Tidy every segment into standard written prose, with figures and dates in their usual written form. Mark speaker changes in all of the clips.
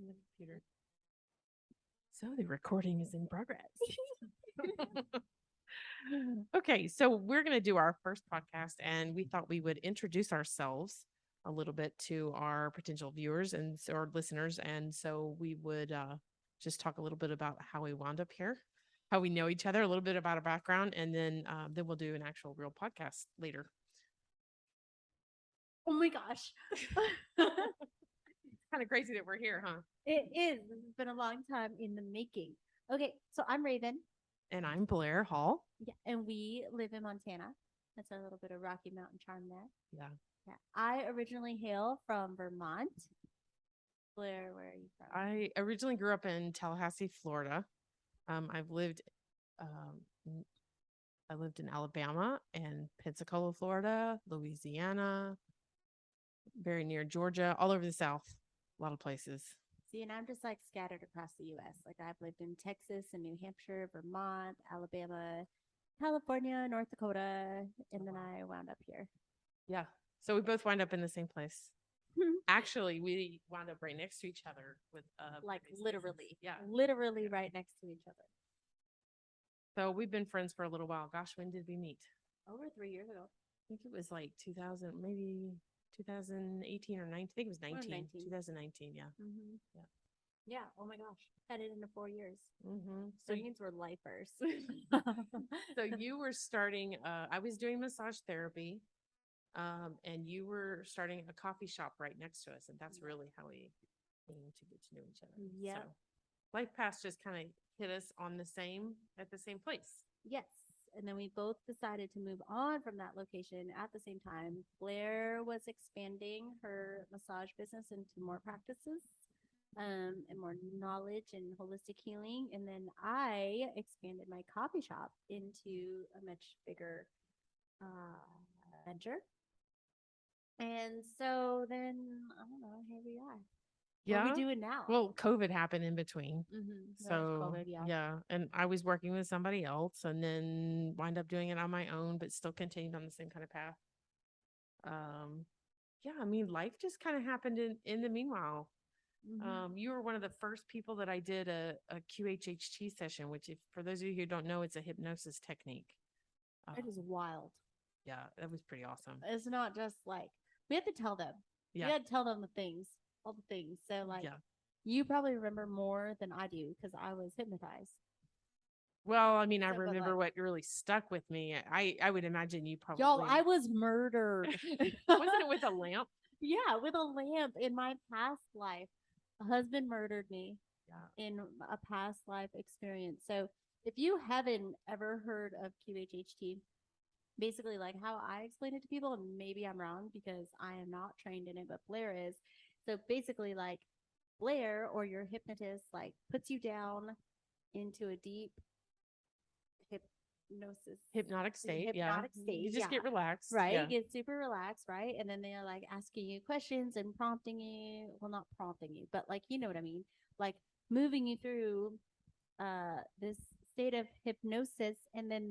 Speaker 1: the computer. So the recording is in progress. Okay, so we're going to do our first podcast, and we thought we would introduce ourselves a little bit to our potential viewers and our listeners. And so we would just talk a little bit about how we wound up here, how we know each other, a little bit about our background, and then we'll do an actual real podcast later.
Speaker 2: Oh my gosh.
Speaker 1: It's kind of crazy that we're here, huh?
Speaker 2: It is. This has been a long time in the making. Okay, so I'm Raven.
Speaker 1: And I'm Blaire Hall.
Speaker 2: Yeah, and we live in Montana. That's a little bit of Rocky Mountain charm there.
Speaker 1: Yeah.
Speaker 2: Yeah. I originally hail from Vermont. Blaire, where are you from?
Speaker 1: I originally grew up in Tallahassee, Florida. I've lived I lived in Alabama and Pensacola, Florida, Louisiana, very near Georgia, all over the South, a lot of places.
Speaker 2: See, and I'm just like scattered across the U.S. Like I've lived in Texas and New Hampshire, Vermont, Alabama, California, North Dakota, and then I wound up here.
Speaker 1: Yeah. So we both wind up in the same place. Actually, we wound up right next to each other with
Speaker 2: like literally.
Speaker 1: Yeah.
Speaker 2: Literally right next to each other.
Speaker 1: So we've been friends for a little while. Gosh, when did we meet?
Speaker 2: Over 3 years ago.
Speaker 1: I think it was like 2000, maybe 2018 or 19. I think it was 19. 2019, yeah.
Speaker 2: Mm-hmm.
Speaker 1: Yeah.
Speaker 2: Yeah. Oh my gosh. Headed into 4 years.
Speaker 1: Mm-hmm.
Speaker 2: So it means we're lifers.
Speaker 1: So you were starting, I was doing massage therapy, and you were starting a coffee shop right next to us. And that's really how we came to get to know each other.
Speaker 2: Yeah.
Speaker 1: So life paths just kind of hit us at the same place.
Speaker 2: Yes. And then we both decided to move on from that location at the same time. Blaire was expanding her massage business into more practices and more knowledge and holistic healing. And then I expanded my coffee shop into a much bigger venture. And so then, I don't know, here we are.
Speaker 1: Yeah.
Speaker 2: What are we doing now?
Speaker 1: Well, COVID happened in between.
Speaker 2: Mm-hmm.
Speaker 1: So,
Speaker 2: COVID,
Speaker 1: yeah. And I was working with somebody else and then wind up doing it on my own, but still continued on the same kind of path. Yeah, I mean, life just kind of happened in the meanwhile.
Speaker 2: Mm-hmm.
Speaker 1: You were one of the first people that I did a QHHT session, which, if for those of you who don't know, it's a hypnosis technique.
Speaker 2: It is wild.
Speaker 1: Yeah, that was pretty awesome.
Speaker 2: It's not just like, we had to tell them.
Speaker 1: Yeah.
Speaker 2: We had to tell them the things, all the things. So, like,
Speaker 1: yeah.
Speaker 2: You probably remember more than I do because I was hypnotized.
Speaker 1: Well, I mean, I remember what really stuck with me. I would imagine you probably.
Speaker 2: Y'all, I was murdered.
Speaker 1: Wasn't it with a lamp?
Speaker 2: Yeah, with a lamp in my past life. A husband murdered me in a past life experience. So if you haven't ever heard of QHHT, basically like how I explain it to people, and maybe I'm wrong because I am not trained in it, but Blaire is. So basically like Blaire or your hypnotist like puts you down into a deep
Speaker 1: hypnotic state. You just get relaxed,
Speaker 2: right? You get super relaxed, right? And then they're like asking you questions and prompting you, well, not prompting you, but like, you know what I mean, like moving you through this state of hypnosis. And then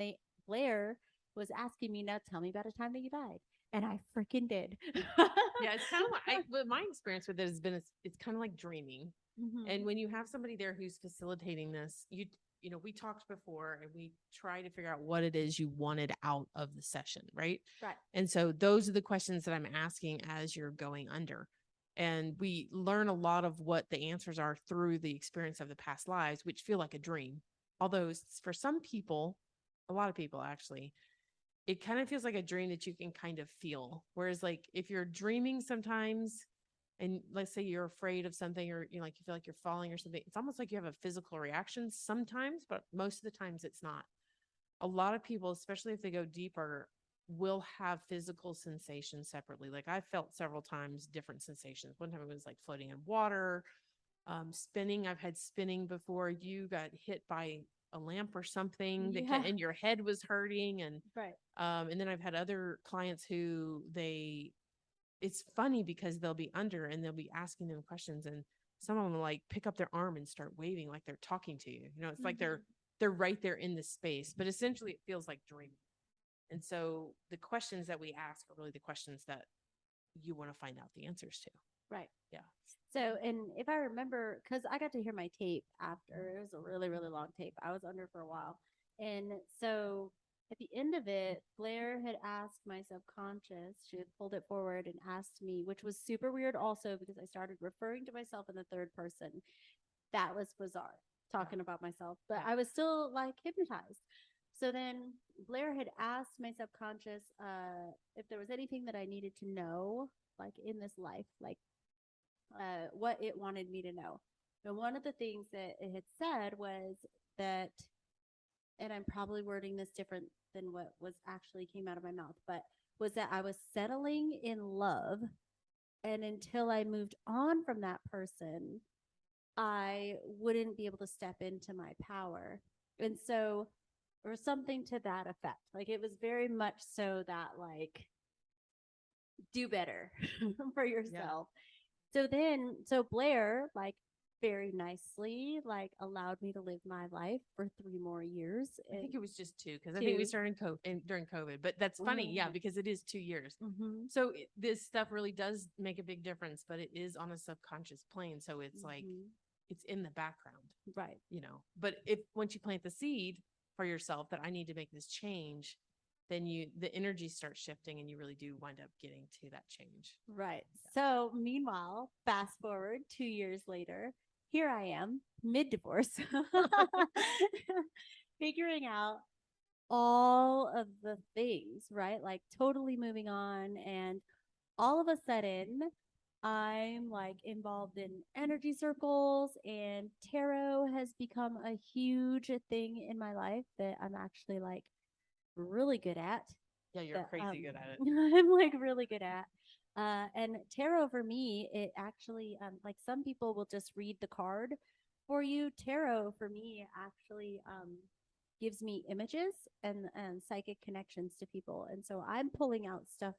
Speaker 2: Blaire was asking me, now tell me about a time that you died, and I freaking did.
Speaker 1: Yeah, it's kind of like my experience with it has been it's kind of like dreaming. Mm-hmm. And when you have somebody there who's facilitating this, you know, we talked before and we try to figure out what it is you wanted out of the session, right?
Speaker 2: Right.
Speaker 1: And so those are the questions that I'm asking as you're going under. And we learn a lot of what the answers are through the experience of the past lives, which feel like a dream. Although for some people, a lot of people actually, it kind of feels like a dream that you can kind of feel. Whereas like if you're dreaming sometimes, and let's say you're afraid of something, or you feel like you're falling or something, it's almost like you have a physical reaction sometimes, but most of the times it's not. A lot of people, especially if they go deeper, will have physical sensations separately. Like I felt several times different sensations. One time it was like floating in water, spinning. I've had spinning before. You got hit by a lamp or something and your head was hurting. And
Speaker 2: right.
Speaker 1: And then I've had other clients who it's funny because they'll be under and they'll be asking them questions, and some of them will like pick up their arm and start waving like they're talking to you. You know, it's like they're right there in the space, but essentially it feels like dreaming. And so the questions that we ask are really the questions that you want to find out the answers to.
Speaker 2: Right.
Speaker 1: Yeah.
Speaker 2: So, and if I remember, because I got to hear my tape after, it was a really, really long tape. I was under for a while. And so at the end of it, Blaire had asked my subconscious, she had pulled it forward and asked me, which was super weird also because I started referring to myself in the third person. That was bizarre, talking about myself, but I was still like hypnotized. So then Blaire had asked my subconscious if there was anything that I needed to know, like in this life, like what it wanted me to know. And one of the things that it had said was that, and I'm probably wording this different than what was actually came out of my mouth, but was that I was settling in love. And until I moved on from that person, I wouldn't be able to step into my power. And so, or something to that effect. Like it was very much so that, like, do better for yourself. So Blaire, like, very nicely, like, allowed me to live my life for 3 more years.
Speaker 1: I think it was just two because I think we started during COVID. But that's funny, yeah, because it is 2 years. So this stuff really does make a big difference, but it is on a subconscious plane. So it's like it's in the background,
Speaker 2: right?
Speaker 1: But if once you plant the seed for yourself that I need to make this change, then the energy starts shifting and you really do wind up getting to that change.
Speaker 2: Right. Yeah. So meanwhile, fast forward 2 years later, here I am, mid-divorce, figuring out all of the things, right? Like totally moving on. And all of a sudden, I'm like involved in energy circles, and tarot has become a huge thing in my life that I'm actually like really good at.
Speaker 1: Yeah, you're crazy good at it.
Speaker 2: I'm like really good at. And tarot for me, it actually, like some people will just read the card for you. Tarot for me actually gives me images and psychic connections to people. And so I'm pulling out stuff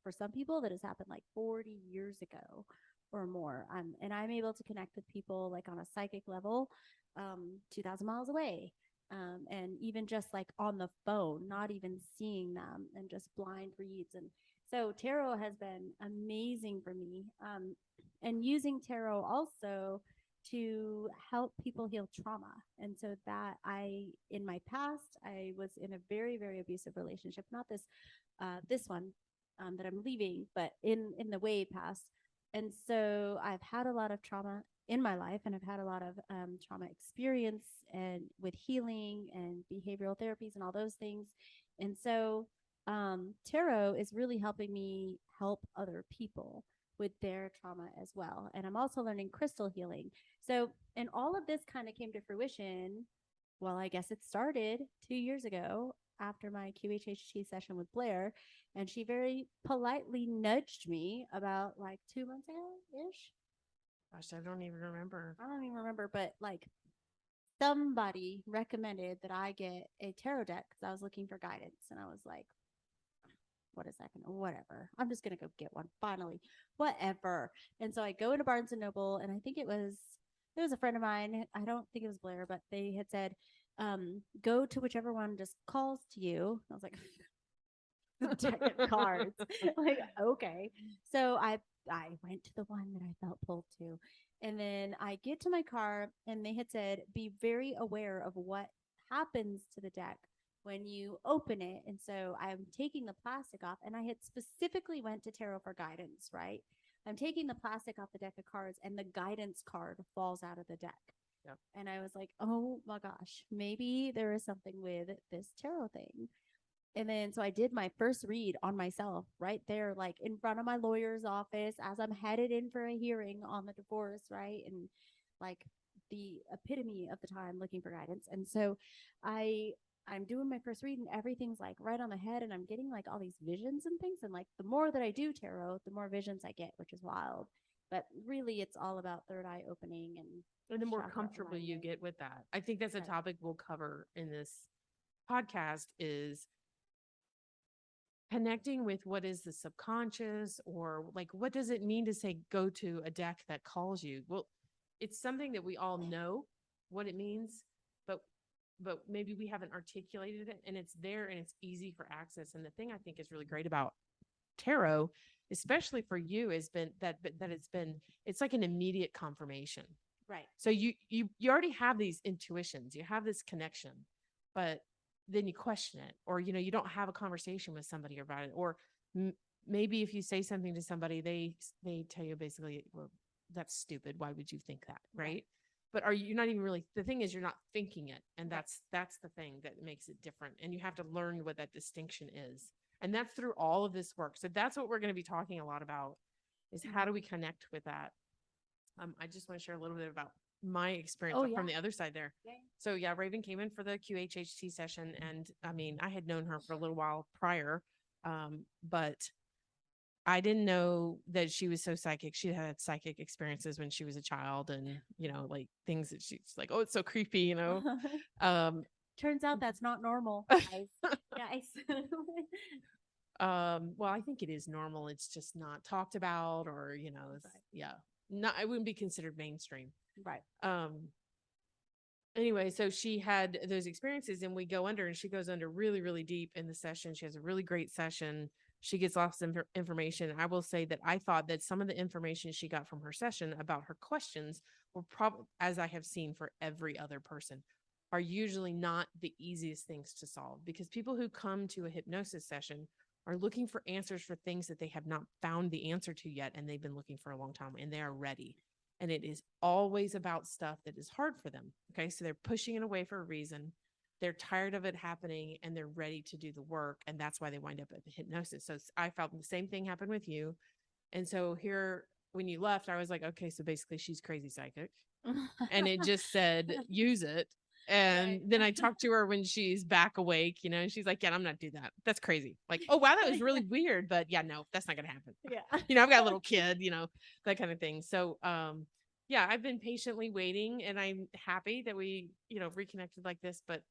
Speaker 2: for some people that has happened like 40 years ago or more. And I'm able to connect with people like on a psychic level, 2,000 miles away. And even just like on the phone, not even seeing them, and just blind reads. And so tarot has been amazing for me. And using tarot also to help people heal trauma. And so that in my past, I was in a very, very abusive relationship, not this one that I'm leaving, but in the way past. And so I've had a lot of trauma in my life, and I've had a lot of trauma experience and with healing and behavioral therapies and all those things. And so tarot is really helping me help other people with their trauma as well. And I'm also learning crystal healing. So, and all of this kind of came to fruition. Well, I guess it started 2 years ago after my QHHT session with Blaire, and she very politely nudged me about like 2 months ago ish.
Speaker 1: Gosh, I don't even remember.
Speaker 2: But like somebody recommended that I get a tarot deck because I was looking for guidance, and I was like, what is that gonna, whatever, I'm just gonna go get one finally, whatever. And so I go into Barnes and Noble, and I think it was a friend of mine, I don't think it was Blaire, but they had said go to whichever one just calls to you. I was like, deck of cards. Like, okay. So I went to the one that I felt pulled to. And then I get to my car, and they had said, be very aware of what happens to the deck when you open it. And so I'm taking the plastic off, and I had specifically went to tarot for guidance, right? I'm taking the plastic off the deck of cards, and the guidance card falls out of the deck.
Speaker 1: Yep.
Speaker 2: And I was like, oh my gosh, maybe there is something with this tarot thing. And then so I did my first read on myself right there, like in front of my lawyer's office as I'm headed in for a hearing on the divorce, right? And like the epitome of the time looking for guidance. And so I'm doing my first read, and everything's like right on the head, and I'm getting like all these visions and things. And like the more that I do tarot, the more visions I get, which is wild. But really, it's all about third eye opening
Speaker 1: and the more comfortable you get with that. I think that's a topic we'll cover in this podcast, is connecting with what is the subconscious, or like, what does it mean to say, go to a deck that calls you? Well, it's something that we all know what it means, but maybe we haven't articulated it, and it's there and it's easy for access. And the thing I think is really great about tarot, especially for you, has been it's like an immediate confirmation.
Speaker 2: Right.
Speaker 1: So you already have these intuitions, you have this connection, but then you question it, or you don't have a conversation with somebody about it, or maybe if you say something to somebody, they tell you basically, well, that's stupid. Why would you think that, right? But you're not even really. The thing is, you're not thinking it, and that's the thing that makes it different. And you have to learn what that distinction is, and that's through all of this work. So that's what we're going to be talking a lot about: is how do we connect with that. I just want to share a little bit about my experience from the other side there.
Speaker 2: Yeah.
Speaker 1: So yeah, Ravyn came in for the QHHT session, and I mean, I had known her for a little while prior, but I didn't know that she was so psychic. She had psychic experiences when she was a child, and like things that she's like, oh, it's so creepy,
Speaker 2: Turns out that's not normal, guys.
Speaker 1: Well, I think it is normal. It's just not talked about, or yeah, not. I wouldn't be considered mainstream.
Speaker 2: Right.
Speaker 1: Anyway, so she had those experiences, and we go under, and she goes under really, really deep in the session. She has a really great session. She gets lots of information. I will say that I thought that some of the information she got from her session about her questions were probably, as I have seen for every other person, are usually not the easiest things to solve, because people who come to a hypnosis session are looking for answers for things that they have not found the answer to yet, and they've been looking for a long time, and they are ready. And it is always about stuff that is hard for them. Okay. So they're pushing it away for a reason. They're tired of it happening, and they're ready to do the work. And that's why they wind up at the hypnosis. So I felt the same thing happened with you. And so here, when you left, I was like, okay, so basically she's crazy psychic. And it just said, use it. And then I talked to her when she's back awake, and she's like, yeah, I'm not doing that. That's crazy. Like, oh, wow, that was really weird. But yeah, no, that's not going to happen.
Speaker 2: Yeah.
Speaker 1: I've got a little kid, that kind of thing. So, yeah, I've been patiently waiting, and I'm happy that we, reconnected like this. But,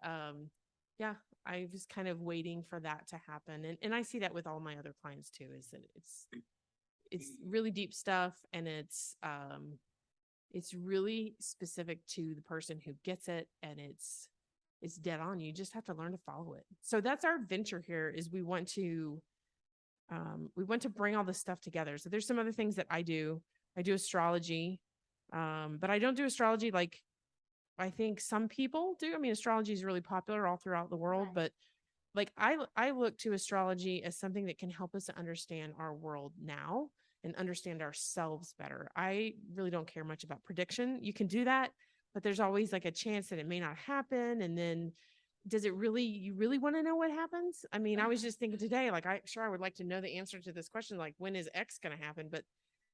Speaker 1: yeah, I was kind of waiting for that to happen. And I see that with all my other clients too, is that it's really deep stuff, and it's really specific to the person who gets it, and it's dead on. You just have to learn to follow it. So that's our venture here, is we want to bring all this stuff together. So there's some other things that I do. I do astrology, but I don't do astrology like I think some people do. I mean, astrology is really popular all throughout the world, but like I look to astrology as something that can help us to understand our world now and understand ourselves better. I really don't care much about prediction. You can do that, but there's always like a chance that it may not happen. And then you really want to know what happens? I mean, I was just thinking today, like, I would like to know the answer to this question, like, when is X going to happen? But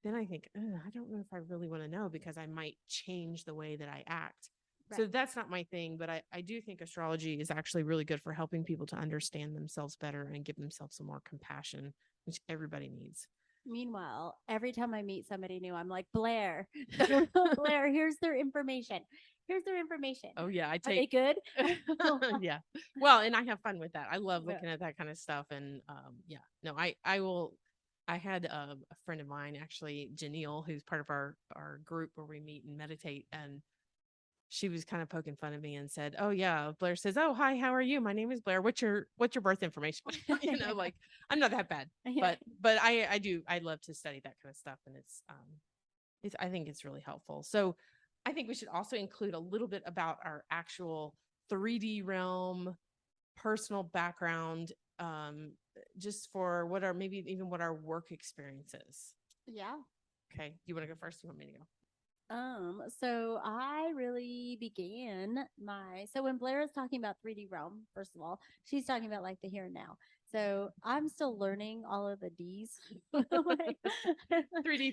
Speaker 1: then I think, I don't know if I really want to know, because I might change the way that I act. Right. So that's not my thing, but I do think astrology is actually really good for helping people to understand themselves better and give themselves some more compassion, which everybody needs.
Speaker 2: Meanwhile, every time I meet somebody new, I'm like, Blaire, Blaire, here's their information. Here's their information.
Speaker 1: Oh yeah,
Speaker 2: Are they good?
Speaker 1: Yeah. Well, and I have fun with that. I love looking at that kind of stuff. And yeah, no, I will. I had a friend of mine, actually, Janelle, who's part of our group where we meet and meditate, and she was kind of poking fun at me and said, oh yeah, Blaire says, oh, hi, how are you? My name is Blaire. What's your birth information? Like, I'm not that bad, but I love to study that kind of stuff. And I think it's really helpful. So I think we should also include a little bit about our actual 3D realm, personal background, just for what our work experience is.
Speaker 2: Yeah.
Speaker 1: Okay. You want to go first? You want me to go?
Speaker 2: So I really began so when Blaire is talking about 3D realm, first of all, she's talking about like the here and now. So I'm still learning all of the D's.
Speaker 1: 3D,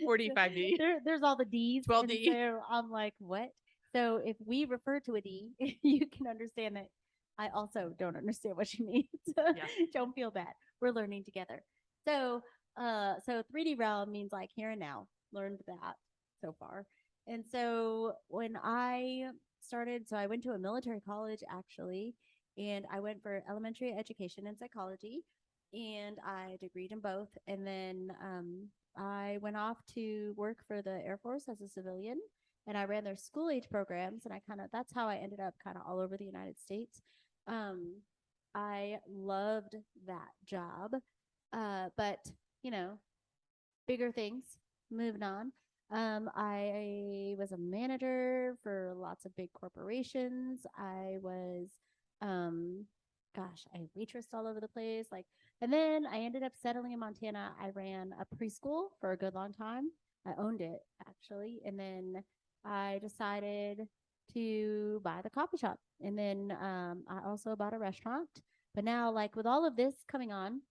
Speaker 1: 4D, 5D.
Speaker 2: There's all the D's.
Speaker 1: 12D.
Speaker 2: So I'm like, what? So if we refer to a D, you can understand that I also don't understand what she means. Yeah. Don't feel bad. We're learning together. So 3D realm means like here and now. Learned that so far. And so when I started, I went to a military college actually, and I went for elementary education and psychology, and I degreed in both. And then I went off to work for the Air Force as a civilian, and I ran their school age programs, and that's how I ended up kind of all over the United States. I loved that job, but you know, bigger things, moving on. I was a manager for lots of big corporations. I was, um, gosh, I waitressed all over the place. Like, and then I ended up settling in Montana. I ran a preschool for a good long time. I owned it actually, and then I decided to buy the coffee shop, and then I also bought a restaurant. But now, like with all of this coming on,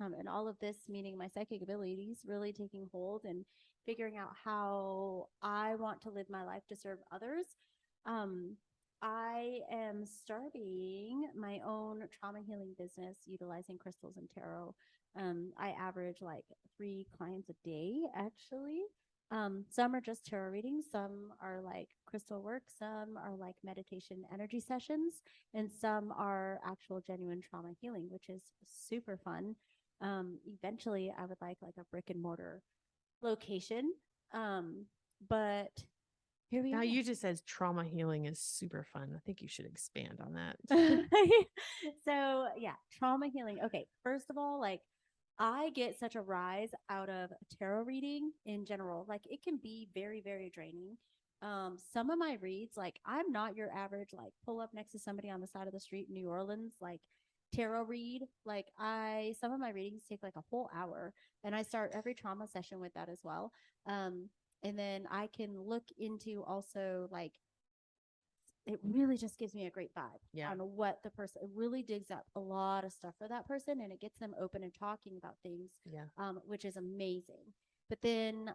Speaker 2: and all of this, meaning my psychic abilities, really taking hold and figuring out how I want to live my life to serve others. Um, I am starting my own trauma healing business utilizing crystals and tarot. I average like 3 clients a day, actually. Some are just tarot readings, some are like crystal work, some are like meditation energy sessions, and some are actual genuine trauma healing, which is super fun. Eventually I would like a brick and mortar location. But here we
Speaker 1: Now
Speaker 2: are.
Speaker 1: you just said trauma healing is super fun. I think you should expand on that.
Speaker 2: So yeah, trauma healing. Okay, first of all, like I get such a rise out of tarot reading in general. Like it can be very, very draining. Some of my reads, like I'm not your average like pull up next to somebody on the side of the street in New Orleans, like tarot read. Like some of my readings take like a whole hour, and I start every trauma session with that as well. And then I can look into also like it really just gives me a great vibe on what the person, it really digs up a lot of stuff for that person, and it gets them open and talking about things, which is amazing. But then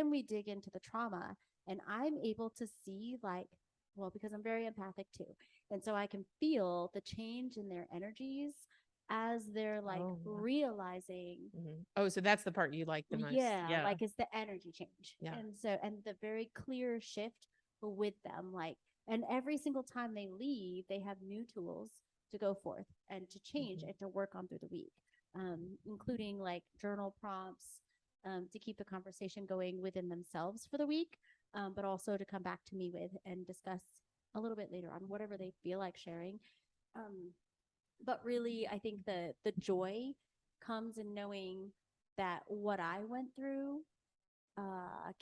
Speaker 2: we dig into the trauma, and I'm able to see like, well, because I'm very empathic too, and so I can feel the change in their energies as they're like realizing.
Speaker 1: Oh, so that's the part you like the most.
Speaker 2: Yeah, like it's the energy change. And so, and the very clear shift with them, like, and every single time they leave, they have new tools to go forth and to change and to work on through the week, including like journal prompts, to keep the conversation going within themselves for the week, but also to come back to me with and discuss a little bit later on whatever they feel like sharing. But really, I think the joy comes in knowing that what I went through,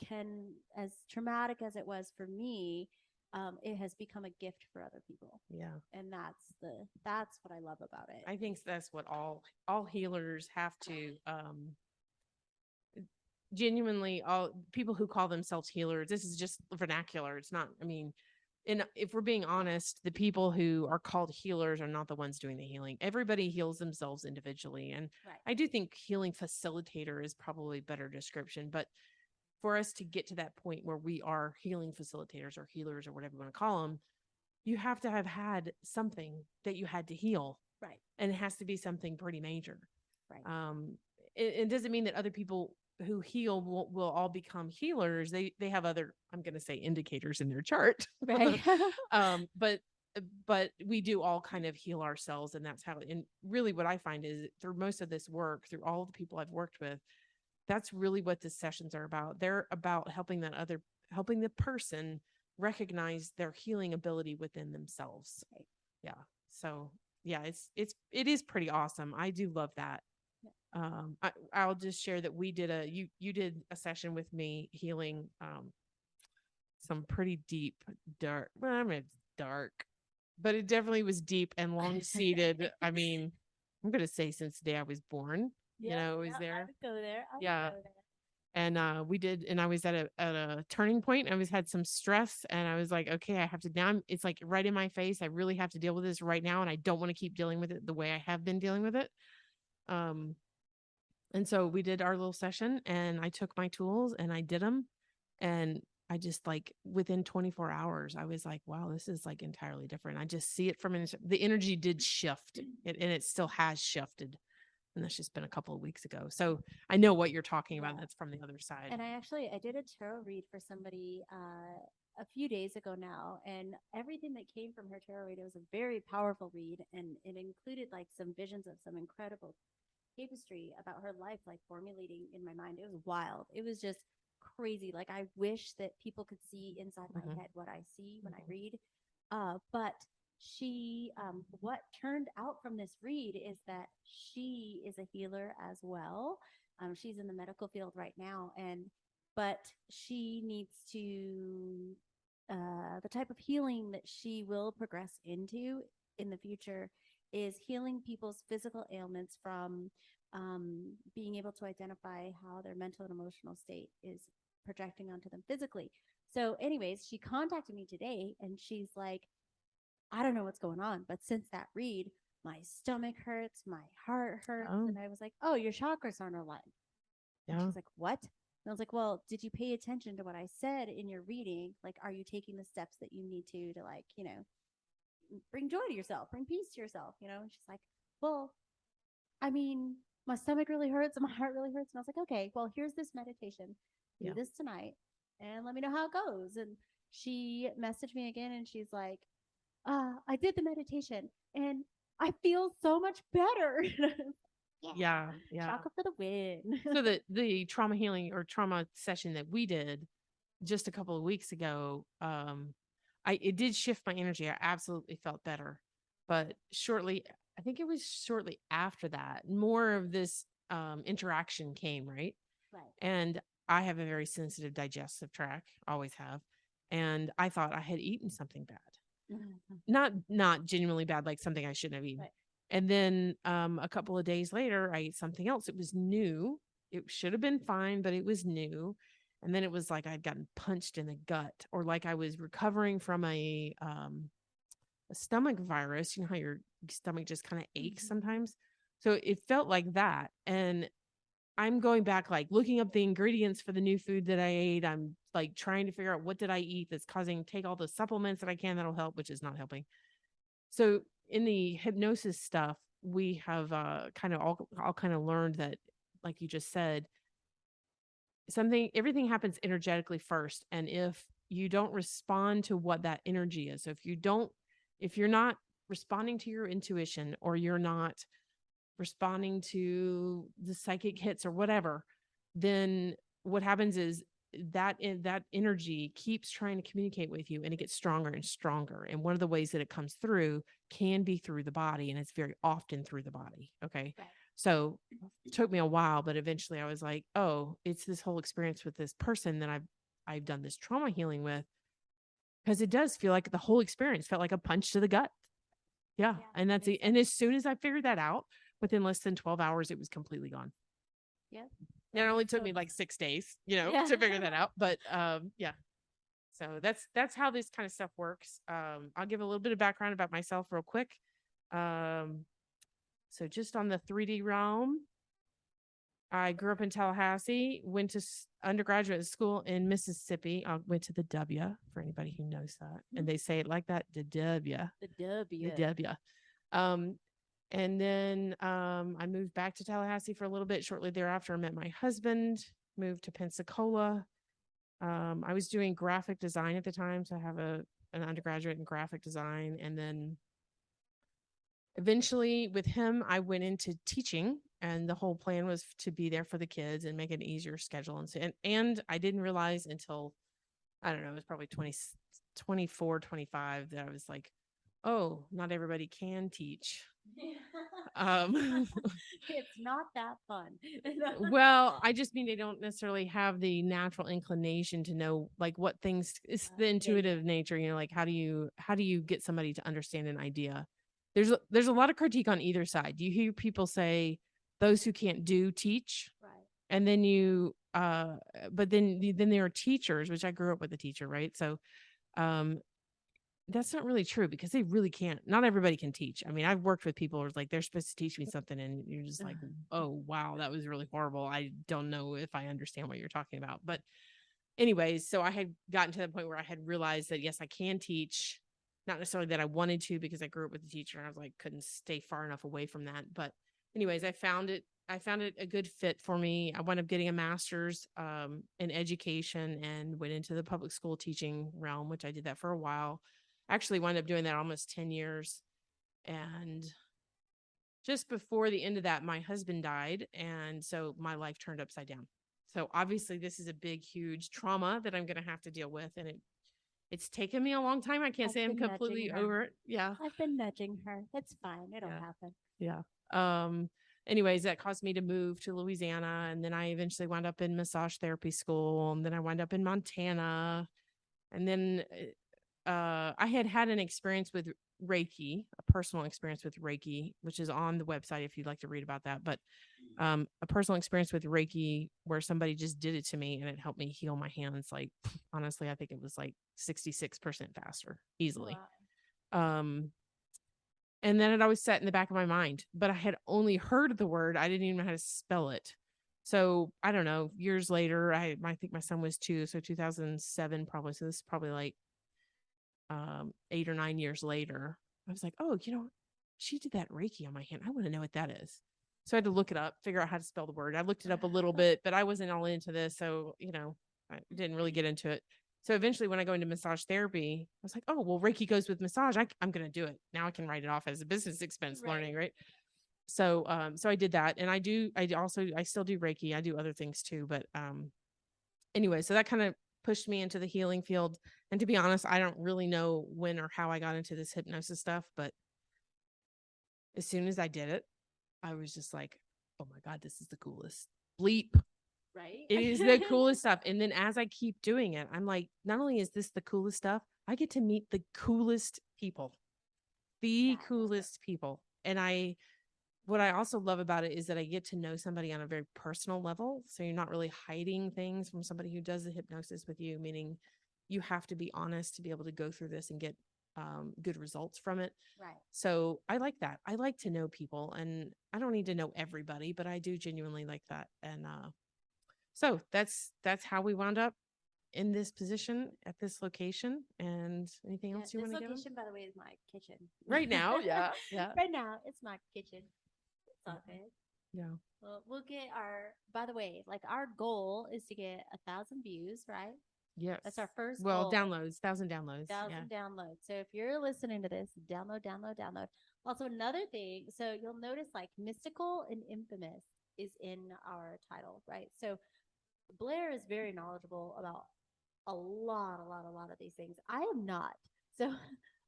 Speaker 2: can, as traumatic as it was for me, it has become a gift for other people.
Speaker 1: Yeah.
Speaker 2: And that's what I love about it.
Speaker 1: I think that's what all healers have to, genuinely, all people who call themselves healers, this is just vernacular. It's not, I mean, and if we're being honest, the people who are called healers are not the ones doing the healing. Everybody heals themselves individually. And I do think healing facilitator is probably a better description, but for us to get to that point where we are healing facilitators or healers or whatever you want to call them, you have to have had something that you had to heal.
Speaker 2: Right.
Speaker 1: And it has to be something pretty major.
Speaker 2: Right.
Speaker 1: It doesn't mean that other people who heal will all become healers. They have other, I'm going to say, indicators in their chart.
Speaker 2: Right.
Speaker 1: But we do all kind of heal ourselves, and that's how. And really, what I find is through most of this work, through all the people I've worked with, that's really what the sessions are about. They're about helping the person recognize their healing ability within themselves.
Speaker 2: Right.
Speaker 1: Yeah. So yeah, it is pretty awesome. I do love that. I'll just share that we did you did a session with me healing some pretty deep, dark, well, I mean, it's dark, but it definitely was deep and long seated. I mean, I'm gonna say since the day I was born, it was there.
Speaker 2: I would go there.
Speaker 1: Yeah. And we did, and I was at a turning point. I had some stress, and I was like, okay, I have to now. It's like right in my face. I really have to deal with this right now, and I don't want to keep dealing with it the way I have been dealing with it. And so we did our little session, and I took my tools and I did them, and I just like within 24 hours, I was like, wow, this is like entirely different. I just see it from the energy did shift, and it still has shifted. And that's just been a couple of weeks ago. So I know what you're talking about. That's from the other side.
Speaker 2: And I did a tarot read for somebody a few days ago now, and everything that came from her tarot read, it was a very powerful read, and it included like some visions of some incredible tapestry about her life, like formulating in my mind. It was wild. It was just crazy. Like I wish that people could see inside my head what I see when I read. But she, what turned out from this read is that she is a healer as well. She's in the medical field right now, but she needs to the type of healing that she will progress into in the future is healing people's physical ailments from being able to identify how their mental and emotional state is projecting onto them physically. So, anyways, she contacted me today and she's like, I don't know what's going on, but since that read, my stomach hurts, my heart hurts.
Speaker 1: Oh,
Speaker 2: And I was like, oh, your chakras aren't aligned. And
Speaker 1: yeah.
Speaker 2: she's like, what? And I was like, well, did you pay attention to what I said in your reading? Like, are you taking the steps that you need to like, bring joy to yourself, bring peace to yourself, And she's like, well, I mean, my stomach really hurts and my heart really hurts. And I was like, okay, well, here's this meditation. Do
Speaker 1: Yeah.
Speaker 2: this tonight and let me know how it goes. And she messaged me again and she's like, I did the meditation and I feel so much better.
Speaker 1: Yeah. Yeah.
Speaker 2: Chakra for the win.
Speaker 1: So the trauma healing or trauma session that we did just a couple of weeks ago, it did shift my energy. I absolutely felt better. But I think it was shortly after that, more of this interaction came, right?
Speaker 2: Right.
Speaker 1: And I have a very sensitive digestive tract, always have. And I thought I had eaten something bad. Not genuinely bad, like something I shouldn't have eaten.
Speaker 2: Right.
Speaker 1: And then a couple of days later, I ate something else. It was new. It should have been fine, but it was new. And then it was like I'd gotten punched in the gut, or like I was recovering from a stomach virus. You know how your stomach just kind of aches sometimes. So it felt like that. And I'm going back, like looking up the ingredients for the new food that I ate. I'm like trying to figure out what did I eat that's take all the supplements that I can that'll help, which is not helping. So in the hypnosis stuff, we have kind of all kind of learned that, like you just said, everything happens energetically first. And if you don't respond to what that energy is, so if you're not responding to your intuition, or you're not responding to the psychic hits or whatever, then what happens is that energy keeps trying to communicate with you, and it gets stronger and stronger. And one of the ways that it comes through can be through the body, and it's very often through the body. Okay. Right. So it took me a while, but eventually I was like, oh, it's this whole experience with this person that I've done this trauma healing with, because it does feel like the whole experience felt like a punch to the gut. Yeah. And that's it. And as soon as I figured that out, within less than 12 hours, it was completely gone.
Speaker 2: Yeah.
Speaker 1: It only took me like 6 days, to figure that out. But yeah. So that's how this kind of stuff works. I'll give a little bit of background about myself real quick. So just on the 3D realm, I grew up in Tallahassee, went to undergraduate school in Mississippi. I went to the W, for anybody who knows that. And they say it like that, the W.
Speaker 2: The W.
Speaker 1: The W. And then I moved back to Tallahassee for a little bit. Shortly thereafter, I met my husband, moved to Pensacola. I was doing graphic design at the time, so I have an undergraduate in graphic design. And then eventually with him, I went into teaching, and the whole plan was to be there for the kids and make an easier schedule. And I didn't realize until, I don't know, it was probably 24, 25 that I was like, oh, not everybody can teach.
Speaker 2: It's not that fun.
Speaker 1: Well, I just mean they don't necessarily have the natural inclination to know like what things, it's the intuitive nature, like how do you get somebody to understand an idea? There's a lot of critique on either side. You hear people say those who can't do teach. Right. And then but then there are teachers, which I grew up with a teacher, right? So that's not really true, because they really can't. Not everybody can teach. I mean, I've worked with people who's like, they're supposed to teach me something, and you're just like, oh, wow, that was really horrible. I don't know if I understand what you're talking about. But anyways, so I had gotten to the point where I had realized that, yes, I can teach. Not necessarily that I wanted to, because I grew up with a teacher and I was like, couldn't stay far enough away from that. But anyways, I found it a good fit for me. I wound up getting a master's in education and went into the public school teaching realm, which I did that for a while. Actually wound up doing that almost 10 years. And just before the end of that, my husband died. And so my life turned upside down. So obviously this is a big, huge trauma that I'm going to have to deal with. And it's taken me a long time. I can't say I'm completely over it. Yeah.
Speaker 2: I've been nudging her. It's fine. It'll happen.
Speaker 1: Yeah. anyways, that caused me to move to Louisiana. And then I eventually wound up in massage therapy school. And then I wound up in Montana. And then I had an experience with Reiki, a personal experience with Reiki, which is on the website if you'd like to read about that. But a personal experience with Reiki where somebody just did it to me and it helped me heal my hands. Like, honestly, I think it was like 66% faster easily.
Speaker 2: Wow.
Speaker 1: And then it always sat in the back of my mind, but I had only heard the word. I didn't even know how to spell it. So I don't know, years later, I think my son was 2. So 2007 probably. So this is probably like 8 or 9 years later. I was like, oh, she did that Reiki on my hand. I want to know what that is. So I had to look it up, figure out how to spell the word. I looked it up a little bit, but I wasn't all into this. So, I didn't really get into it. So eventually when I go into massage therapy, I was like, oh, well, Reiki goes with massage. I'm going to do it. Now I can write it off as a business expense learning. Right. So, so I did that. And I still do Reiki. I do other things too. But, anyway, so that kind of pushed me into the healing field. And to be honest, I don't really know when or how I got into this hypnosis stuff, but as soon as I did it, I was just like, oh my God, this is the coolest bleep.
Speaker 2: Right.
Speaker 1: It is the coolest stuff. And then as I keep doing it, I'm like, not only is this the coolest stuff, I get to meet the coolest people, people. And what I also love about it is that I get to know somebody on a very personal level. So you're not really hiding things from somebody who does the hypnosis with you, meaning you have to be honest to be able to go through this and get good results from it.
Speaker 2: Right.
Speaker 1: So I like that. I like to know people, and I don't need to know everybody, but I do genuinely like that. And so that's how we wound up in this position at this location. And anything else you want to give them?
Speaker 2: This location, by the way, is my kitchen.
Speaker 1: Right now, yeah.
Speaker 2: Right now, it's my kitchen. It's all good.
Speaker 1: Yeah.
Speaker 2: Well, we'll get by the way, like our goal is to get 1,000 views, right?
Speaker 1: Yes.
Speaker 2: That's our first
Speaker 1: goal.
Speaker 2: Downloads,
Speaker 1: 1,000 downloads.
Speaker 2: 1,000 downloads. So if you're listening to this, download. Also, another thing, so you'll notice like mystical and infamous is in our title, right? So Blaire is very knowledgeable about a lot of these things. I am not. So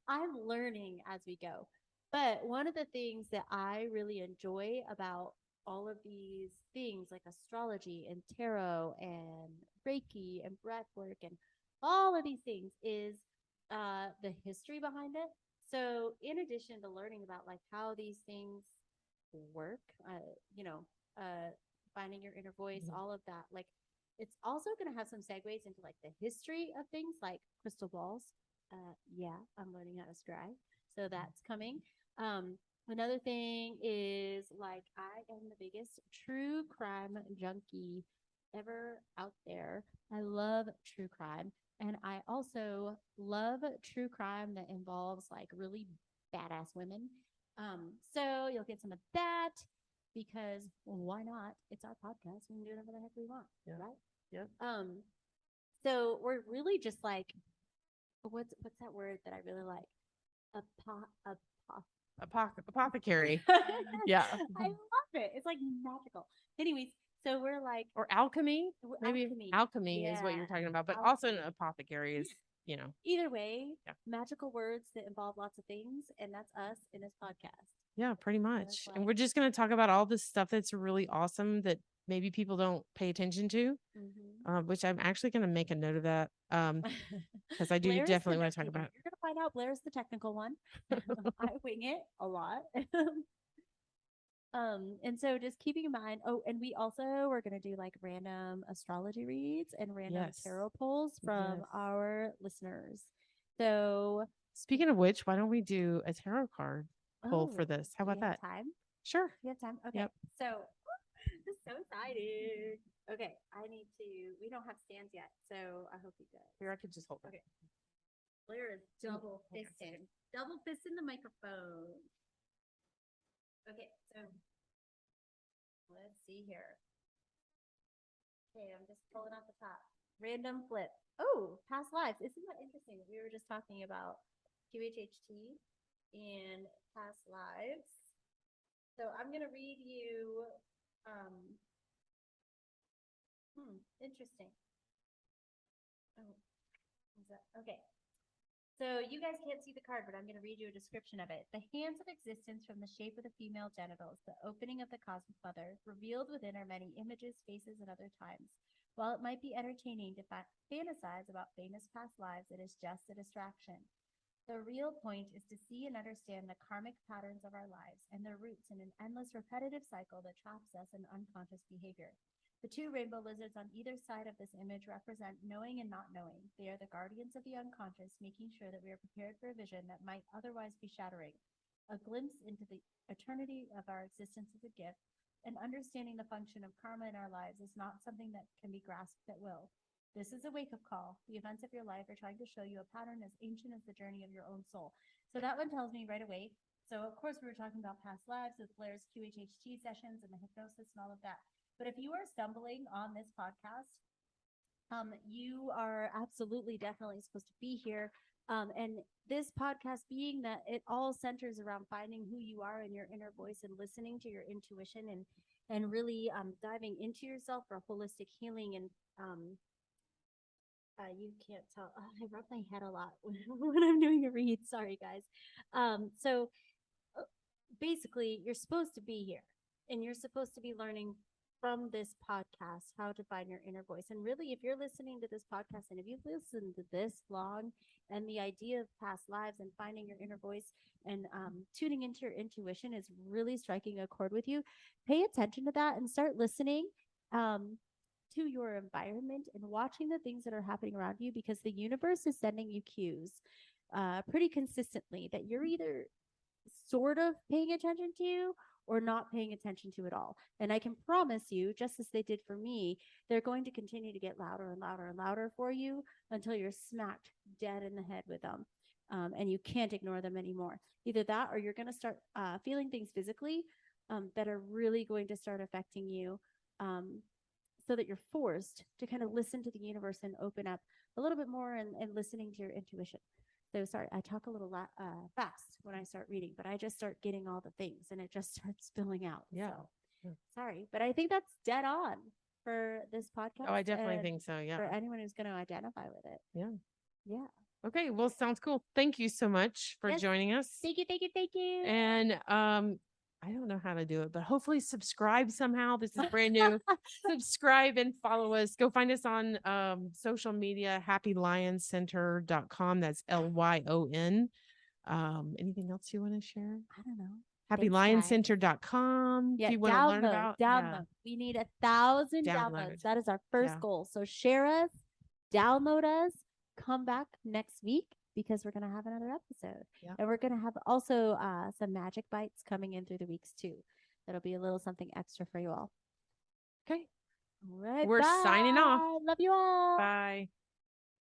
Speaker 2: I'm learning as we go. But one of the things that I really enjoy about all of these things like astrology and tarot and Reiki and breath work and all of these things is the history behind it. So in addition to learning about like how these things work, finding your inner voice, all of that, like it's also going to have some segues into like the history of things like crystal balls. Yeah, I'm learning how to scry. So that's coming. Another thing is like I am the biggest true crime junkie ever out there. I love true crime. And I also love true crime that involves like really badass women. So you'll get some of that because why not? It's our podcast. We can do whatever the heck we want, right?
Speaker 1: Yeah.
Speaker 2: So we're really just like, what's that word that I really like?
Speaker 1: Apothecary. Yeah.
Speaker 2: I love it. It's like magical. Anyways, so we're like,
Speaker 1: or alchemy. Maybe alchemy is what you're talking about, but also an apothecary is,
Speaker 2: either way, magical words that involve lots of things, and that's us in this podcast.
Speaker 1: Yeah, pretty much. And we're just going to talk about all this stuff that's really awesome that maybe people don't pay attention to, which I'm actually going to make a note of that because I do definitely want to talk about.
Speaker 2: You're going to find out Blaire's the technical one. I wing it a lot. And so just keeping in mind, and we also are going to do like random astrology reads and random tarot pulls from our listeners. So
Speaker 1: speaking of which, why don't we do a tarot card pull for this? How about that?
Speaker 2: Time?
Speaker 1: Sure.
Speaker 2: You have time? Okay. Yep. So this is so exciting. Okay. We don't have stands yet. So I hope you guys.
Speaker 1: Here, I could just hold it.
Speaker 2: Okay. Blaire is double fisting. Double fisting the microphone. Okay, so let's see here. Okay, I'm just pulling off the top. Random flip. Oh, past lives. Isn't that interesting? We were just talking about QHHT and past lives. So I'm going to read you. Interesting. Oh, is that okay? So you guys can't see the card, but I'm going to read you a description of it. The hands of existence from the shape of the female genitals, the opening of the cosmic mother, revealed within are many images, faces, and other times. While it might be entertaining to fantasize about famous past lives, it is just a distraction. The real point is to see and understand the karmic patterns of our lives and their roots in an endless repetitive cycle that traps us in unconscious behavior. The two rainbow lizards on either side of this image represent knowing and not knowing. They are the guardians of the unconscious, making sure that we are prepared for a vision that might otherwise be shattering. A glimpse into the eternity of our existence as a gift, and understanding the function of karma in our lives is not something that can be grasped at will. This is a wake-up call. The events of your life are trying to show you a pattern as ancient as the journey of your own soul. So that one tells me right away. So of course we were talking about past lives with Blaire's QHHT sessions and the hypnosis and all of that. But if you are stumbling on this podcast, you are absolutely definitely supposed to be here. And this podcast, being that it all centers around finding who you are in your inner voice and listening to your intuition and really diving into yourself for holistic healing. And you can't tell. Oh, I rub my head a lot when I'm doing a read. Sorry, guys. So basically, you're supposed to be here, and you're supposed to be learning from this podcast how to find your inner voice. And really, if you're listening to this podcast and if you've listened to this long and the idea of past lives and finding your inner voice and tuning into your intuition is really striking a chord with you, pay attention to that and start listening to your environment and watching the things that are happening around you, because the universe is sending you cues pretty consistently that you're either sort of paying attention to or not paying attention to at all. And I can promise you, just as they did for me, they're going to continue to get louder and louder and louder for you until you're smacked dead in the head with them. And you can't ignore them anymore. Either that or you're going to start feeling things physically that are really going to start affecting you, so that you're forced to kind of listen to the universe and open up a little bit more and listening to your intuition. So sorry, I talk a little fast when I start reading, but I just start getting all the things and it just starts spilling out.
Speaker 1: Yeah.
Speaker 2: So, sorry, but I think that's dead on for this podcast.
Speaker 1: Oh, I definitely think so. Yeah.
Speaker 2: For anyone who's going to identify with it.
Speaker 1: Yeah.
Speaker 2: Yeah.
Speaker 1: Okay. Well, sounds cool. Thank you so much for joining us.
Speaker 2: Thank you. Thank you. Thank you.
Speaker 1: And I don't know how to do it, but hopefully subscribe somehow. This is brand new. Subscribe and follow us. Go find us on social media, happylioncenter.com. That's LYON. Anything else you want to share?
Speaker 2: I don't know.
Speaker 1: Happylioncenter.com.
Speaker 2: Yeah,
Speaker 1: if you want to learn about
Speaker 2: download. We need 1,000 downloads. That is our first goal. So share us, download us, come back next week because we're going to have another episode.
Speaker 1: Yeah.
Speaker 2: And we're going to have also some magic bites coming in through the weeks too. That'll be a little something extra for you all.
Speaker 1: Okay.
Speaker 2: All right.
Speaker 1: We're signing off.
Speaker 2: Love you all.
Speaker 1: Bye.